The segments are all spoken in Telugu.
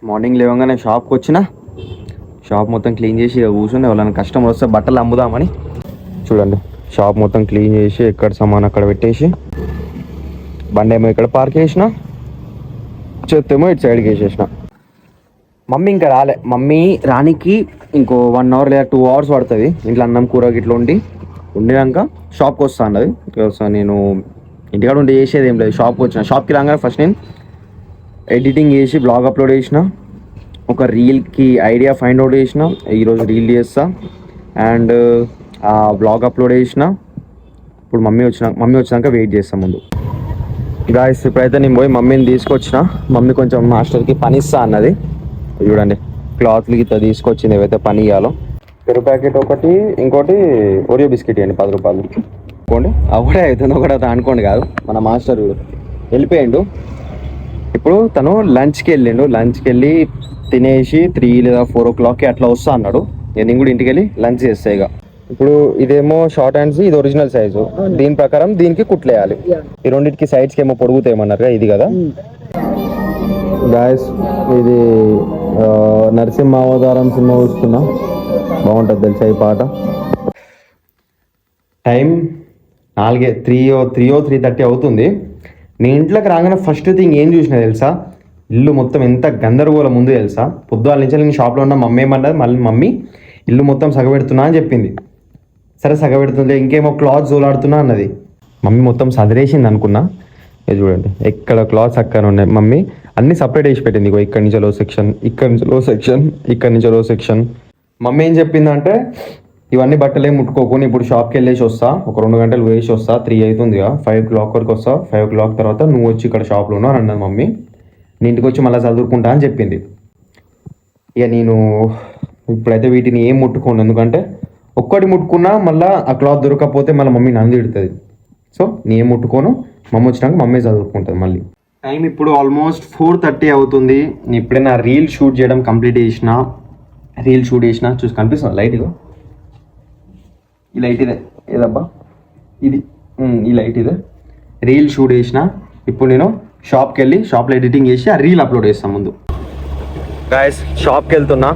మార్నింగ్ లేవగానే షాప్కి వచ్చిన షాప్ మొత్తం క్లీన్ చేసి కూర్చుని ఎవరైనా కస్టమర్ వస్తే బట్టలు అమ్ముదామని. చూడండి, షాప్ మొత్తం క్లీన్ చేసి ఎక్కడ సామాన్ అక్కడ పెట్టేసి బండి ఏమో ఇక్కడ పార్క్ చేసిన, చెత్తేమో ఇటు సైడ్కి వేసేసిన. మమ్మీ ఇంకా రాలే. మమ్మీ రానికి ఇంకో 1 అవర్ లేదా 2 అవర్స్ పడుతుంది. ఇంట్లో అన్నం కూర గిట్ల ఉండినాక షాప్కి వస్తా అన్నది. నేను ఇంటికాడ ఉండి చేసేది ఏం లేదు. షాప్కి వచ్చిన. షాప్కి రాగానే ఫస్ట్ నేను ఎడిటింగ్ చేసి బ్లాగ్ అప్లోడ్ చేసిన, ఒక రీల్కి ఐడియా ఫైండ్ అవుట్ చేసిన. ఈరోజు రీల్ చేస్తా అండ్ ఆ బ్లాగ్ అప్లోడ్ చేసిన. ఇప్పుడు మమ్మీ వచ్చినాక వెయిట్ చేస్తాం ముందు. గాయస్ ఇప్పుడైతే నేను పోయి మమ్మీని తీసుకొచ్చిన. మమ్మీ కొంచెం మాస్టర్కి పని ఇస్తా అన్నది. చూడండి, క్లాత్లు గిట్లా తీసుకొచ్చింది ఏవైతే పని ఇవ్వాలో. పెరుగు ప్యాకెట్ ఒకటి, ఇంకోటి ఓరియో బిస్కెట్ ఇవ్వండి 10 రూపాయలు. అనుకోండి ఒకటే అవుతుంది, ఒకటి అనుకోండి కాదు. మన మాస్టర్ వెళ్ళిపోయిండు. ఇప్పుడు తను లంచ్కి వెళ్ళి తినేసి 3 లేదా 4 o'clockకి అట్లా వస్తా అన్నాడు. నేను కూడా ఇంటికి వెళ్ళి లంచ్ చేస్తాయి. ఇక ఇప్పుడు ఇదేమో షార్ట్ హ్యాండ్స్, ఇది ఒరిజినల్ సైజు. దీని ప్రకారం దీనికి కుట్లేయాలి. ఈ రెండింటికి సైడ్స్కి ఏమో పొడుగుతాయమన్నారు, ఇది కదా గాయస్. ఇది నరసింహ అవతారం సినిమా చూస్తున్నా, బాగుంటుంది తెలుసా ఈ పాట. టైం 3:30 అవుతుంది. నేను ఇంట్లోకి రాగానే ఫస్ట్ థింగ్ ఏం చూసినా తెలుసా, ఇల్లు మొత్తం ఎంత గందరగోళం ముందు తెలుసా. పొద్దున్న నుంచి నేను షాప్లో ఉన్న మమ్మీ ఏమన్నది, మళ్ళీ మమ్మీ ఇల్లు మొత్తం సగబెడుతున్నా అని చెప్పింది. సరే సగబెడుతుంది, ఇంకేమో క్లాత్స్ జోలాడుతున్నా అన్నది. మమ్మీ మొత్తం సదిరేసింది అనుకున్నా. ఇది చూడండి, ఎక్కడ క్లాత్స్ అక్కడ ఉన్నాయి. మమ్మీ అన్ని సపరేట్ వేసి పెట్టింది. ఇక్కడి నుంచి లో సెక్షన్, ఇక్కడి నుంచి లో సెక్షన్, ఇక్కడి నుంచి లో సెక్షన్. మమ్మీ ఏం చెప్పిందంటే, ఇవన్నీ బట్టలు ఏం ముట్టుకోకుండా ఇప్పుడు షాప్కి వెళ్ళేసి వస్తా, ఒక 2 గంటలు వేసి వస్తా, 3 అవుతుంది, 5 o'clock వరకు వస్తా. 5 o'clock తర్వాత నువ్వు వచ్చి ఇక్కడ షాప్లో ఉన్నావు అని అన్నది మమ్మీ. నేను ఇంటికి వచ్చి మళ్ళీ చదువుకుంటా అని చెప్పింది. ఇక నేను ఇప్పుడైతే వీటిని ఏం ముట్టుకోండి, ఎందుకంటే ఒక్కటి ముట్టుకున్నా మళ్ళీ ఆ క్లాత్ దొరకకపోతే మళ్ళీ మమ్మీ నన్ను తిడుతుంది. సో నేను ముట్టుకోను, మమ్మీ వచ్చినాక మమ్మీ చదువుకుంటుంది మళ్ళీ. టైం ఇప్పుడు ఆల్మోస్ట్ 4:30 అవుతుంది. నేను ఇప్పుడే నా రీల్ షూట్ చేయడం కంప్లీట్ చేసిన. చూసి కనిపిస్తుంది లైట్. ఈ లైట్ ఇదే, ఏదబ్బా ఇది, ఈ లైట్ ఇదే. రీల్ షూట్ చేసిన. ఇప్పుడు నేను షాప్కి వెళ్ళి షాప్లో ఎడిటింగ్ చేసి ఆ రీల్ అప్లోడ్ చేస్తాను ముందు. గాయస్ షాప్కి వెళ్తున్నా.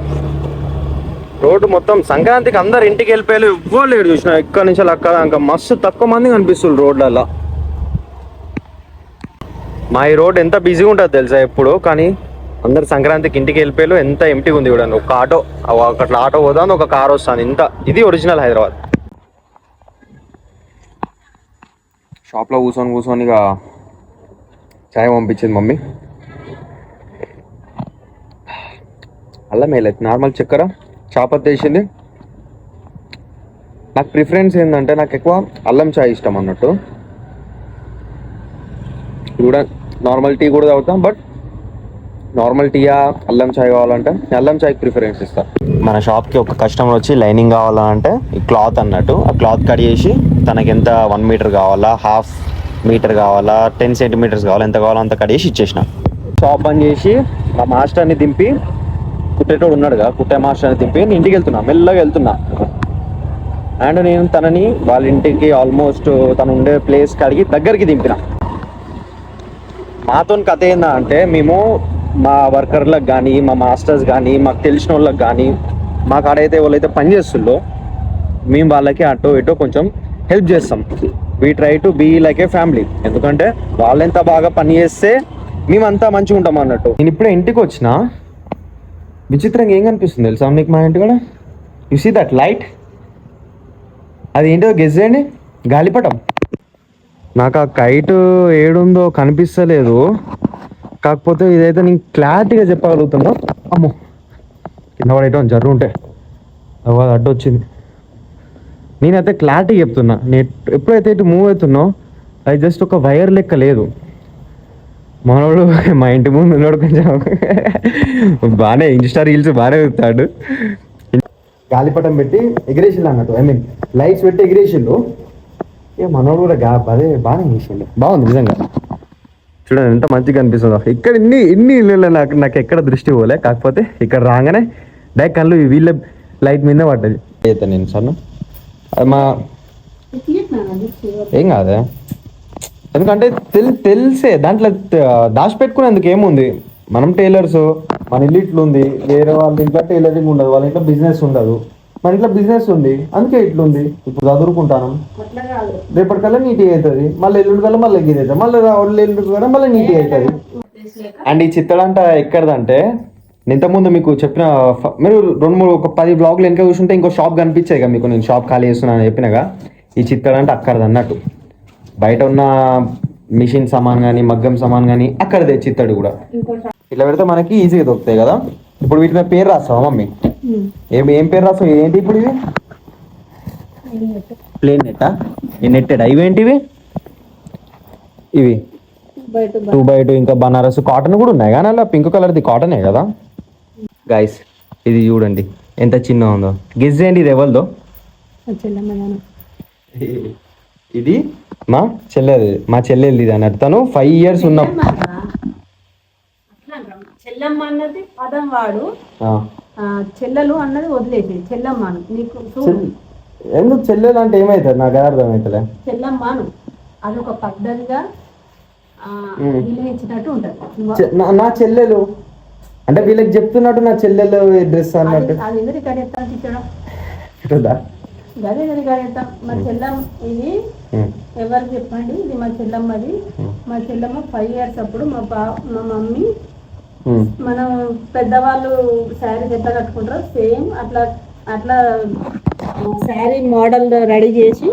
రోడ్డు మొత్తం సంక్రాంతికి అందరు ఇంటికి వెళ్ళిపోయారు, ఇవ్వలేడు చూసిన. ఎక్కడి నుంచి అక్కడ ఇంకా మస్తు తక్కువ మంది కనిపిస్తుంది రోడ్లలో. మా ఈ రోడ్ ఎంత బిజీగా ఉంటుంది తెలుసా ఎప్పుడు, కానీ అందరు సంక్రాంతికి ఇంటికి వెళ్ళిపోయారు. ఎంత ఎంటీగా ఉంది చూడండి. ఒక ఆటో, అట్లా ఆటో పోతుంది, ఒక కార్ వస్తుంది. ఇంత ఇది ఒరిజినల్ హైదరాబాద్. షాప్లో కూర్చొని ఇక చాయ్ పంపించింది మమ్మీ. అల్లం వేయలేదు, నార్మల్ చక్కెర, చాపత్తి వేసింది. నాకు ప్రిఫరెన్స్ ఏంటంటే, నాకు ఎక్కువ అల్లం చాయ్ ఇష్టం అన్నట్టు. కూడా నార్మల్ టీ కూడా తాగుతాం, బట్ నార్మల్ టీయా అల్లం చాయ్ కావాలంటే అల్లం చాయ్కి ప్రిఫరెన్స్ ఇస్తాను. మన షాప్కి ఒక కస్టమర్ వచ్చి లైనింగ్ కావాలంటే ఈ క్లాత్ అన్నట్టు, ఆ క్లాత్ కట్ చేసి తనకి ఎంత 1 మీటర్ కావాలా, 1/2 మీటర్ కావాలా, 10 సెంటీమీటర్స్ కావాలా, ఎంత కావాలో అంత కట్ చేసి ఇచ్చేసిన. షాప్ బంద్ చేసి మా మాస్టర్ని దింపి, కుట్టేటోడు ఉన్నాడుగా, కుట్టే మాస్టర్ని దింపి నేను ఇంటికి వెళ్తున్నా, మెల్లగా వెళ్తున్నా. అండ్ నేను తనని వాళ్ళ ఇంటికి ఆల్మోస్ట్ తను ఉండే ప్లేస్కి అడిగి దగ్గరికి దింపిన. మాతో కథ ఏందా అంటే, మేము మా వర్కర్లకు కానీ, మా మాస్టర్స్ కానీ, మాకు తెలిసిన వాళ్ళకి కానీ, మా కాడైతే వాళ్ళైతే పని చేస్తుందో మేము వాళ్ళకి అటో ఇటో కొంచెం హెల్ప్ చేస్తాం. We try to be like a family. ఎందుకంటే వాళ్ళెంత బాగా పని చేస్తే మేమంతా మంచిగా ఉంటాం అన్నట్టు. నేను ఇప్పుడే ఇంటికి వచ్చిన. విచిత్రంగా ఏం కనిపిస్తుంది తెలుసా మీకు మా ఇంటి కూడా? యు సీ దట్ లైట్, అది ఏంటో గెస్ చేయండి. గాలిపటం. నాకు ఆ కైట్ ఏడుందో కనిపిస్తలేదు, కాకపోతే ఇదైతే నేను క్లారిటీగా చెప్పగలుగుతున్నా. అమ్మో, కింద పడేయటం జర్రు ఉంటే అది అడ్డు వచ్చింది. నేనైతే క్లారిటీ చెప్తున్నా. నేను ఎప్పుడైతే ఇటు మూవ్ అవుతున్నో అది జస్ట్ ఒక వైర్ లెక్క లేదు. మనోడు మా ఇంటి ముందు ఉన్నాడు, కొంచెం బాగానే ఇన్స్టా రీల్స్ బాగానే చూస్తాడు. గాలిపటం పెట్టి ఎగిరేసిండు అన్నట్టు, ఐ మీన్ లైట్స్ పెట్టి ఎగిరేసిండు. ఇక మనోడు కూడా అదే బాగానే చేసిండు, బాగుంది నిజంగా. చూడండి ఎంత మంచిగా అనిపిస్తుందో. ఇక్కడ ఇన్ని ఇళ్ళు నాకు ఎక్కడ దృష్టి పోలే, కాకపోతే ఇక్కడ రాగానే డైరెక్ట్ కళ్ళు వీళ్ళ లైట్ మీద పడ్డది. అయితే నేను సన్న మా ఏం కాదే, ఎందుకంటే తెలిసే దాంట్లో దాచిపెట్టుకునేందుకు ఏముంది. మనం టైలర్స్, మన ఇల్లు ఇట్లుంది, వేరే వాళ్ళ ఇంట్లో టైలరింగ్ ఉండదు, వాళ్ళ ఇంట్లో బిజినెస్ ఉండదు, మన ఇంట్లో బిజినెస్ ఉంది అందుకే ఇట్లుంది. ఇప్పుడు చదువుకుంటాను, రేపటికల్లా నీట్గా అవుతుంది, మళ్ళీ ఎల్లుండి కల్లా మళ్ళీ ఎగ్గిది అవుతుంది, మళ్ళీ ఎల్లుండి కల్లా మళ్ళీ నీట్గా అవుతుంది. అండ్ ఈ చిత్తడంట ఎక్కడదంటే నేను ఇంతకుముందు మీకు చెప్పిన మీరు 2-3 ఒక 10 బ్లాగులు వెనక చూసుంటే ఇంకో షాప్ కనిపించాయి కదా మీకు, నేను షాప్ ఖాళీ చేస్తున్నాను చెప్పినగా. ఈ చిత్తడంటే అక్కడది అన్నట్టు, బయట ఉన్న మిషన్ సామాన్ కానీ మగ్గం సామాన్ కానీ అక్కడదే చిత్తడు కూడా. ఇట్లా పెడితే మనకి ఈజీగా దొరుకుతాయి కదా. ఇప్పుడు వీటి మీద పేరు రాస్తావా మమ్మీ? ఏం పేరు రాస్తావు? ఏంటి ఇప్పుడు ఇవి? ప్లేన్ నెట్టా? ఈ నెట్టెడా? ఇవేంటివి? ఇవి 2x2 ఇంకా బనారస్ కాటన్ కూడా ఉన్నాయి కానీ అలా పింక్ కలర్ది కాటనే కదా గైస్. ఇది చూడండి ఎంత చిన్న ఉందో. గెస్ చేయండి ఇది ఎవరిదో? ఇది మా చెల్లెది ఇది అన్నట్టు. తను 5 years ఉన్నప్పుడు చెల్లమ్మ అన్నది పదం వాడు, చెల్లెలు అన్నది వదిలేసి చెల్లమ్మను. నీకు ఎందుకు చెల్లెలు అంటే ఏమైతుంది నాకు అర్థమవుతలే. చెల్లమ్మను అదొక పద్ధతిగా విలువించినట్టు ఉంటది. నా చెల్లెలు అంటే వీళ్ళకి చెప్తున్నట్టు నా చెల్లెలు డ్రెస్ అన్నట్టు. అది ఎందుకు కడేస్తాను తిట్టడం గదే గది కడేస్తాం. మా చెల్లమ్మ ఇది ఎవరు చెప్పండి, ఇది మా చెల్లమ్మది. మా చెల్లమ్మ 5 years అప్పుడు మా మమ్మీ మన పెద్దవాళ్ళు శారీస్ ఎట్లా కట్టుకుంటారో సేమ్ అట్లా శారీ మోడల్ రెడీ చేసి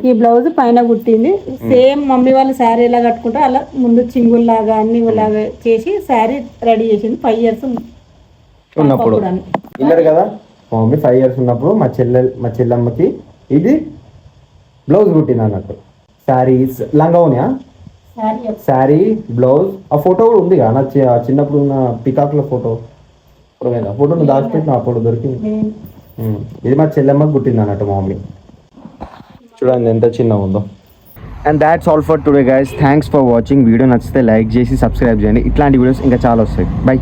ఈ బ్లౌజ్ పైన కుట్టింది. సేమ్ మమ్మీ వాళ్ళు శారీ ఎలా కట్టుకుంటారో అలా ముందు చింగుల్లాగా అన్ని లాగా చేసి శారీ రెడీ చేసింది 5 years ఉన్నప్పుడు. విన్నారు కదా, మా మమ్మీ 5 years ఉన్నప్పుడు మా చెల్లమ్మకి ఇది బ్లౌజ్ కుట్టింది అన్నట్టు. శారీస్ లంగా శారీ బ్లౌజ్. ఆ ఫోటో కూడా ఉంది కదా నా చిన్నప్పుడు ఉన్న పికాక్ల ఫోటో ఫోటోను దాచిపెట్టిన ఆ ఫోటో దొరికింది. ఇది మా చెల్లెమ్మకి కుట్టింది అన్నట్టు మా మమ్మీ. చూడండి ఎంత చిన్నగా ఉందో. And that's all for today guys. Thanks for watching. Video నచ్చితే లైక్ చేసి సబ్స్క్రైబ్ చేయండి. ఇట్లాంటి వీడియోస్ ఇంకా చాలా వస్తాయి. బై.